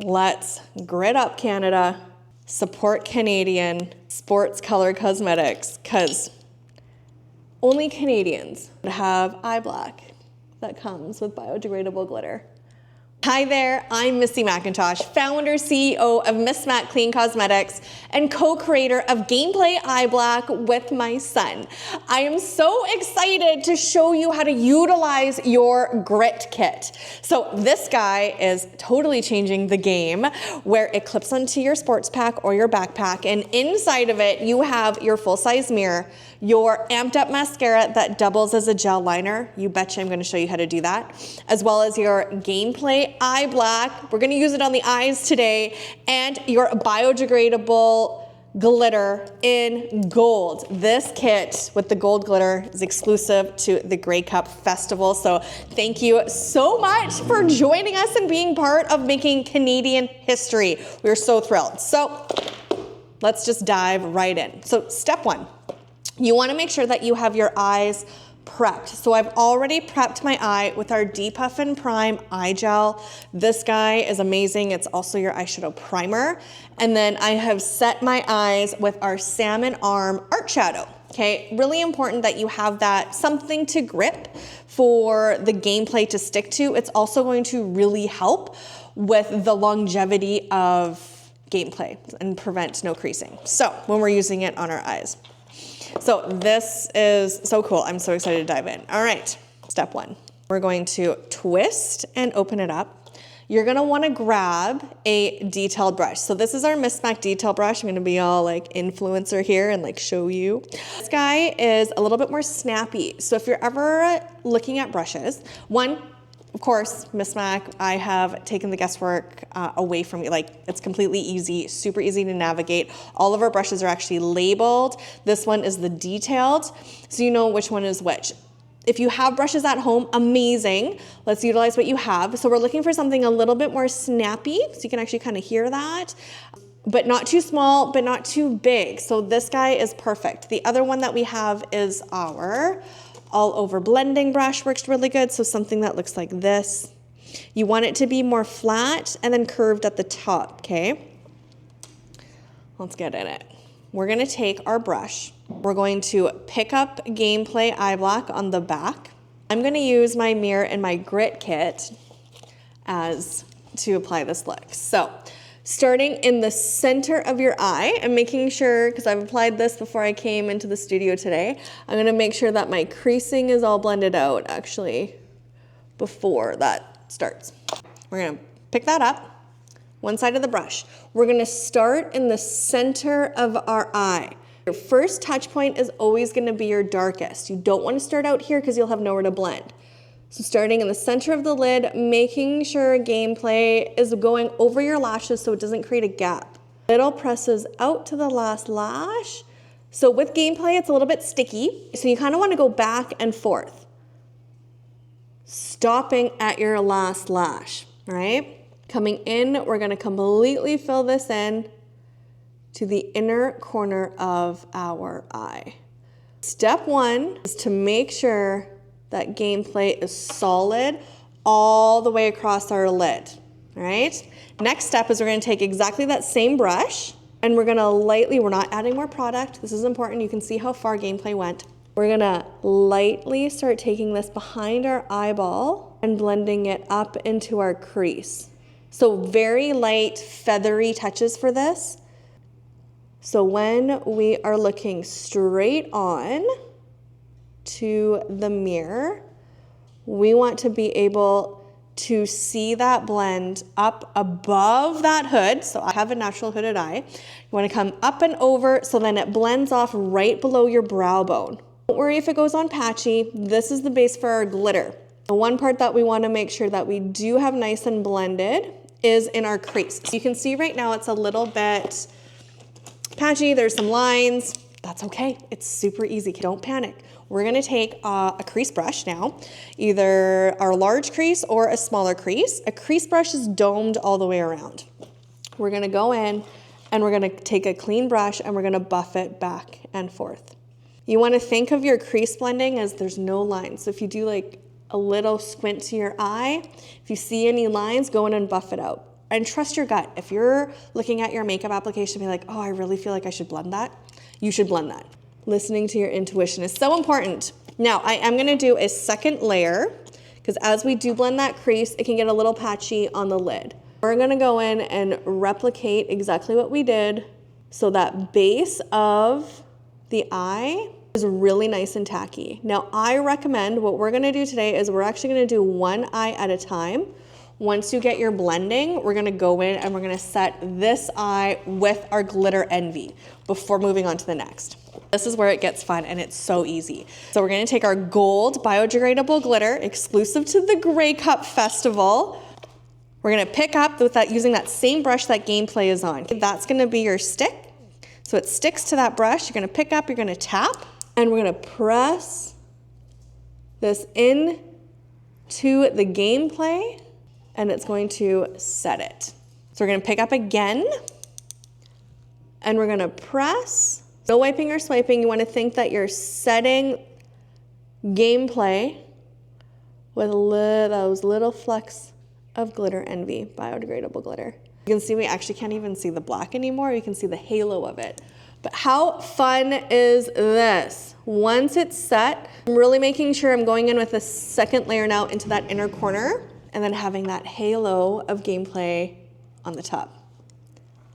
Let's grit up Canada, support Canadian sports color cosmetics, because only Canadians have eye black that comes with biodegradable glitter. Hi there, I'm Missy McIntosh, founder, CEO of Miss Mac Clean Cosmetics and co-creator of Gameplay Eye Black with my son. I am so excited to show you how to utilize your grit kit. So this guy is totally changing the game, where it clips onto your sports pack or your backpack, and inside of it you have your full-size mirror, your amped up mascara that doubles as a gel liner. You betcha I'm gonna show you how to do that. As well as your Gameplay Eye Black. We're gonna use it on the eyes today. And your biodegradable glitter in gold. This kit with the gold glitter is exclusive to the Grey Cup Festival. So thank you so much for joining us and being part of making Canadian history. We're so thrilled. So let's just dive right in. So step one. You want to make sure that you have your eyes prepped. So I've already prepped my eye with our Depuff and Prime eye gel. This guy is amazing. It's also your eyeshadow primer. And then I have set my eyes with our Salmon Arm Art Shadow. Okay, really important that you have that something to grip for the gameplay to stick to. It's also going to really help with the longevity of gameplay and prevent no creasing. So when we're using it on our eyes. So this is so cool. I'm so excited to dive in. All right, step one. We're going to twist and open it up. You're gonna wanna grab a detailed brush. So this is our Miss Mac detail brush. I'm gonna be all like influencer here and like show you. This guy is a little bit more snappy. So if you're ever looking at brushes, one, of course, Miss Mac, I have taken the guesswork away from you. Like, it's completely easy, super easy to navigate. All of our brushes are actually labeled. This one is the detailed, so you know which one is which. If you have brushes at home, amazing. Let's utilize what you have. So we're looking for something a little bit more snappy, so you can actually kind of hear that, but not too small, but not too big. So this guy is perfect. The other one that we have is our all over blending brush, works really good. So something that looks like this. You want it to be more flat and then curved at the top, okay? Let's get in it. We're gonna take our brush. We're going to pick up Gameplay Eye Black on the back. I'm gonna use my mirror and my grit kit as to apply this look. So, starting in the center of your eye and making sure, because I've applied this before I came into the studio today, I'm gonna make sure that my creasing is all blended out actually before that starts. We're gonna pick that up, one side of the brush. We're gonna start in the center of our eye. Your first touch point is always gonna be your darkest. You don't wanna start out here because you'll have nowhere to blend. So starting in the center of the lid, making sure Gameplay is going over your lashes so it doesn't create a gap. Little presses out to the last lash. So with Gameplay, it's a little bit sticky. So you kind of want to go back and forth, stopping at your last lash, right? Coming in, we're going to completely fill this in to the inner corner of our eye. Step one is to make sure that Gameplay is solid all the way across our lid, all right? Next step is we're gonna take exactly that same brush and we're gonna lightly, we're not adding more product, this is important, you can see how far Gameplay went. We're gonna lightly start taking this behind our eyeball and blending it up into our crease. So very light, feathery touches for this. So when we are looking straight on to the mirror, we want to be able to see that blend up above that hood. So I have a natural hooded eye. You want to come up and over so then it blends off right below your brow bone. Don't worry if it goes on patchy. This is the base for our glitter. The one part that we want to make sure that we do have nice and blended is in our crease. So you can see right now it's a little bit patchy. There's some lines. That's okay. It's super easy. Don't panic. We're gonna take a crease brush now, either our large crease or a smaller crease. A crease brush is domed all the way around. We're gonna go in and we're gonna take a clean brush and we're gonna buff it back and forth. You wanna think of your crease blending as there's no lines. So if you do like a little squint to your eye, if you see any lines, go in and buff it out. and trust your gut. If you're looking at your makeup application and be like, oh, I really feel like I should blend that, you should blend that. Listening to your intuition is so important. Now, I am gonna do a second layer because as we do blend that crease, it can get a little patchy on the lid. We're gonna go in and replicate exactly what we did so that base of the eye is really nice and tacky. Now, I recommend what we're gonna do today is we're actually gonna do one eye at a time. Once you get your blending, we're gonna go in and we're gonna set this eye with our Glitter Envy before moving on to the next. This is where it gets fun and it's so easy. So we're gonna take our gold biodegradable glitter exclusive to the Grey Cup Festival. We're gonna pick up with that using that same brush that Gameplay is on. That's gonna be your stick. So it sticks to that brush. You're gonna pick up, you're gonna tap, and we're gonna press this in to the Gameplay, and it's going to set it. So we're gonna pick up again, and we're gonna press. No wiping or swiping. You wanna think that you're setting Gameplay with those little flecks of Glitter Envy, biodegradable glitter. You can see we actually can't even see the black anymore. You can see the halo of it. But how fun is this? Once it's set, I'm really making sure I'm going in with a second layer now into that inner corner and then having that halo of Gameplay on the top.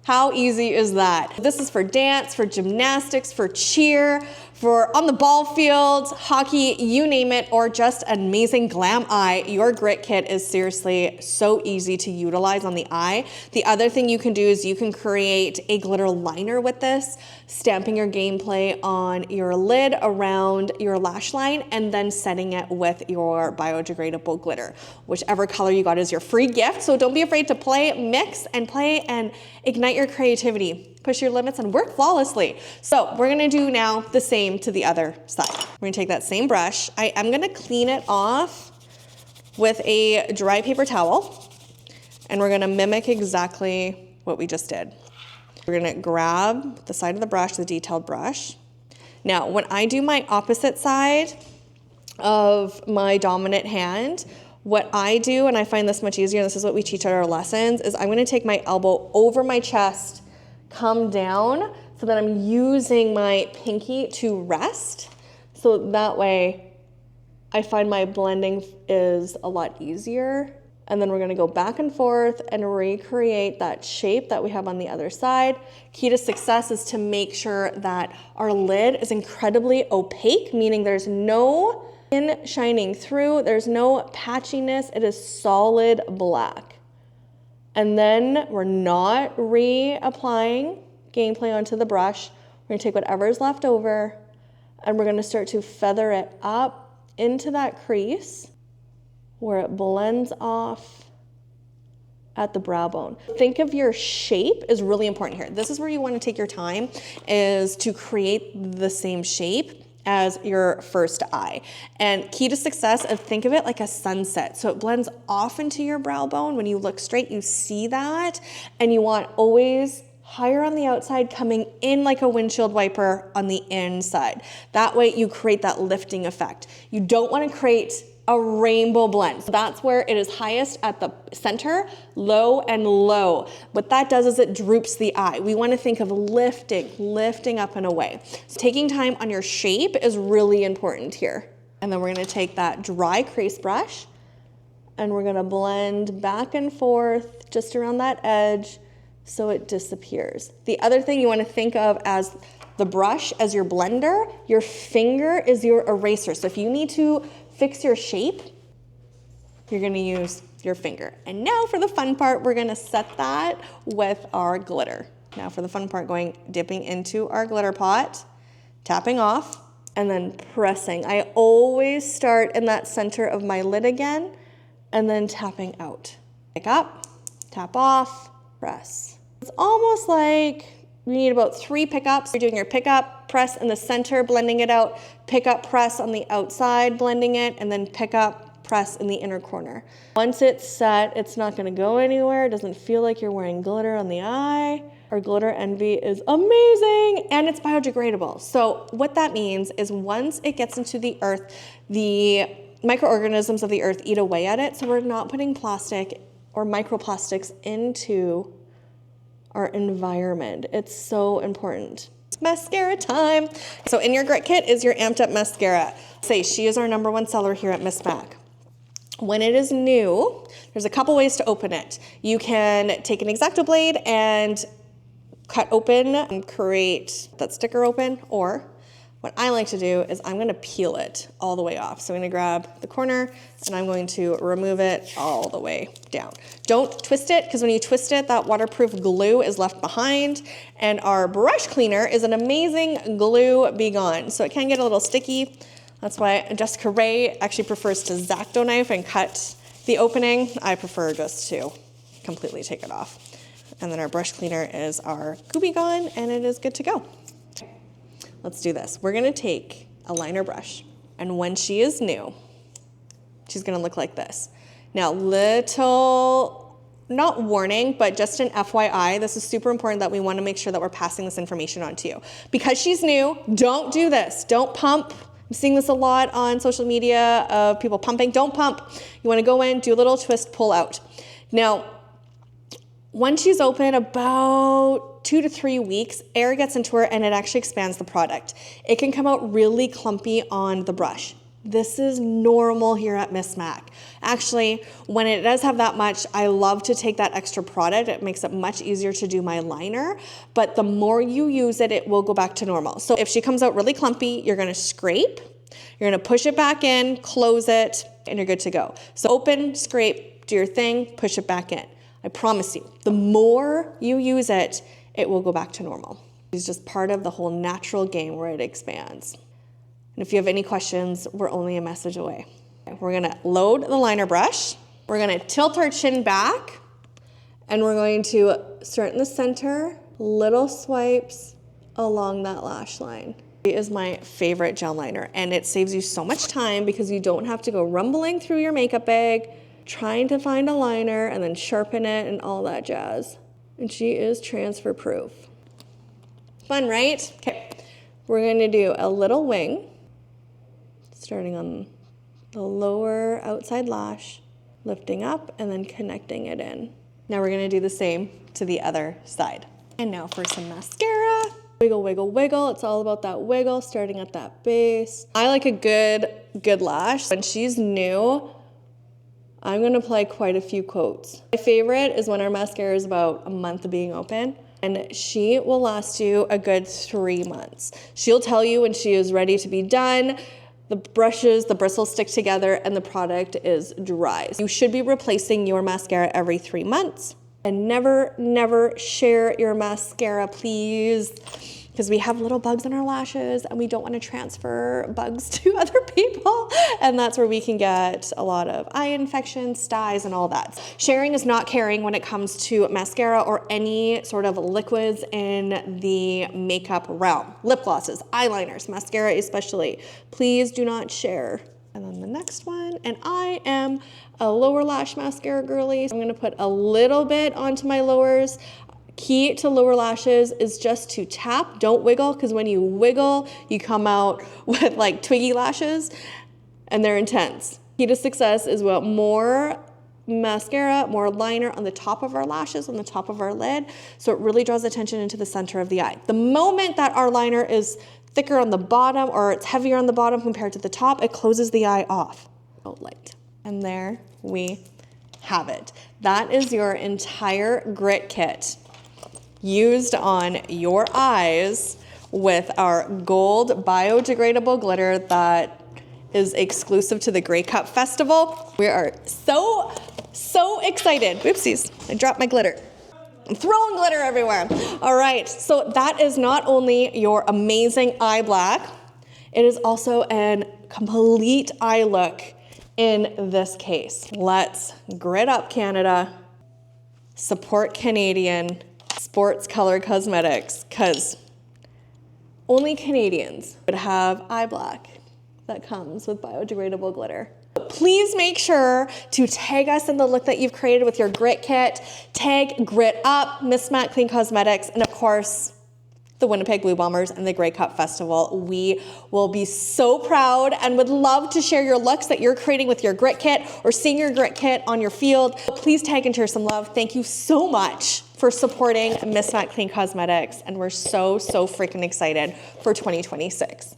How easy is that? This is for dance, for gymnastics, for cheer, for on the ball field, hockey, you name it, or just an amazing glam eye. Your grit kit is seriously so easy to utilize on the eye. The other thing you can do is you can create a glitter liner with this, stamping your Gameplay on your lid around your lash line and then setting it with your biodegradable glitter. Whichever color you got is your free gift. So don't be afraid to play, mix and play and ignite your creativity. Push your limits and work flawlessly. So we're gonna do now the same to the other side. We're gonna take that same brush. I am gonna clean it off with a dry paper towel and we're gonna mimic exactly what we just did. We're gonna grab the side of the brush, the detailed brush. Now, when I do my opposite side of my dominant hand, what I do, and I find this much easier, this is what we teach at our lessons, is I'm gonna take my elbow over my chest, come down, so that I'm using my pinky to rest. So that way, I find my blending is a lot easier. And then we're gonna go back and forth and recreate that shape that we have on the other side. Key to success is to make sure that our lid is incredibly opaque, meaning there's no skin shining through, there's no patchiness, it is solid black. And then we're not reapplying Gameplay onto the brush. We're gonna take whatever's left over and we're gonna start to feather it up into that crease where it blends off at the brow bone. Think of your shape is really important here. This is where you want to take your time, is to create the same shape as your first eye. And key to success is think of it like a sunset. So it blends off into your brow bone. When you look straight, you see that. And you want always higher on the outside, coming in like a windshield wiper on the inside. That way you create that lifting effect. You don't want to create a rainbow blend. So that's where it is highest at the center, low and low. What that does is it droops the eye. We want to think of lifting up and away. So taking time on your shape is really important here. And then we're going to take that dry crease brush and we're going to blend back and forth just around that edge so it disappears. The other thing you want to think of as the brush as your blender, your finger is your eraser. So if you need to fix your shape, you're gonna use your finger. And now for the fun part, we're gonna set that with our glitter. Now for the fun part, dipping into our glitter pot, tapping off, and then pressing. I always start in that center of my lid again, and then tapping out. Pick up, tap off, press. It's almost like you need about 3 pickups. You're doing your pickup, press in the center, blending it out, pick up, press on the outside, blending it, and then pick up, press in the inner corner. Once it's set, it's not gonna go anywhere. It doesn't feel like you're wearing glitter on the eye. Our Glitter Envy is amazing and it's biodegradable. So what that means is once it gets into the earth, the microorganisms of the earth eat away at it. So we're not putting plastic or microplastics into our environment. It's so important. It's mascara time. So in your grit kit is your Amped Up mascara. Say she is our #1 seller here at Miss Mac. When it is new, there's a couple ways to open it. You can take an X-Acto blade and cut open and create that sticker open, or what I like to do is I'm gonna peel it all the way off. So I'm gonna grab the corner and I'm going to remove it all the way down. Don't twist it, because when you twist it, that waterproof glue is left behind, and our brush cleaner is an amazing glue be gone. So it can get a little sticky. That's why Jessica Ray actually prefers to X-Acto knife and cut the opening. I prefer just to completely take it off. And then our brush cleaner is our Glue Be Gone, and it is good to go. Let's do this. We're gonna take a liner brush, and when she is new, she's gonna look like this. Now, little, not warning, but just an FYI, this is super important that we wanna make sure that we're passing this information on to you. Because she's new, don't do this. Don't pump. I'm seeing this a lot on social media of people pumping. Don't pump. You wanna go in, do a little twist, pull out. Now, once she's open about 2 to 3 weeks, air gets into her and it actually expands the product. It can come out really clumpy on the brush. This is normal here at Miss Mac. Actually, when it does have that much, I love to take that extra product. It makes it much easier to do my liner, but the more you use it, it will go back to normal. So if she comes out really clumpy, you're gonna scrape, you're gonna push it back in, close it, and you're good to go. So open, scrape, do your thing, push it back in. I promise you, the more you use it, it will go back to normal. It's just part of the whole natural game where it expands. And if you have any questions, we're only a message away. We're gonna load the liner brush. We're gonna tilt our chin back, and we're going to start in the center, little swipes along that lash line. It is my favorite gel liner, and it saves you so much time because you don't have to go rumbling through your makeup bag, trying to find a liner and then sharpen it and all that jazz. And she is transfer proof. Fun, right? Okay, we're gonna do a little wing, starting on the lower outside lash, lifting up and then connecting it in. Now we're gonna do the same to the other side. And now for some mascara. Wiggle, wiggle, wiggle. It's all about that wiggle, starting at that base. I like a good lash. When she's new, I'm gonna apply quite a few coats. My favorite is when our mascara is about a month of being open, and she will last you a good 3 months. She'll tell you when she is ready to be done. The brushes, the bristles stick together, and the product is dry. You should be replacing your mascara every 3 months. And never share your mascara, please. Because we have little bugs in our lashes and we don't want to transfer bugs to other people. And that's where we can get a lot of eye infections, styes, and all that. Sharing is not caring when it comes to mascara or any sort of liquids in the makeup realm. Lip glosses, eyeliners, mascara especially. Please do not share. And then the next one, and I am a lower lash mascara girly. So I'm gonna put a little bit onto my lowers. Key to lower lashes is just to tap, don't wiggle, because when you wiggle, you come out with like twiggy lashes and they're intense. Key to success is what more mascara, more liner on the top of our lashes, on the top of our lid, so it really draws attention into the center of the eye. The moment that our liner is thicker on the bottom or it's heavier on the bottom compared to the top, it closes the eye off. Oh, light. And there we have it. That is your entire grit kit used on your eyes with our gold biodegradable glitter that is exclusive to the Grey Cup Festival. We are so excited. Oopsies, I dropped my glitter. I'm throwing glitter everywhere. All right, so that is not only your amazing eye black, it is also a complete eye look in this case. Let's grit up Canada, support Canadian sports color cosmetics, because only Canadians would have eye black that comes with biodegradable glitter. Please make sure to tag us in the look that you've created with your grit kit. Tag Grit Up, Miss Mac Clean Cosmetics, and of course, the Winnipeg Blue Bombers and the Grey Cup Festival. We will be so proud and would love to share your looks that you're creating with your grit kit or seeing your grit kit on your field. Please tag and share some love. Thank you so much for supporting Miss Mac Clean Cosmetics, and we're so freaking excited for 2026.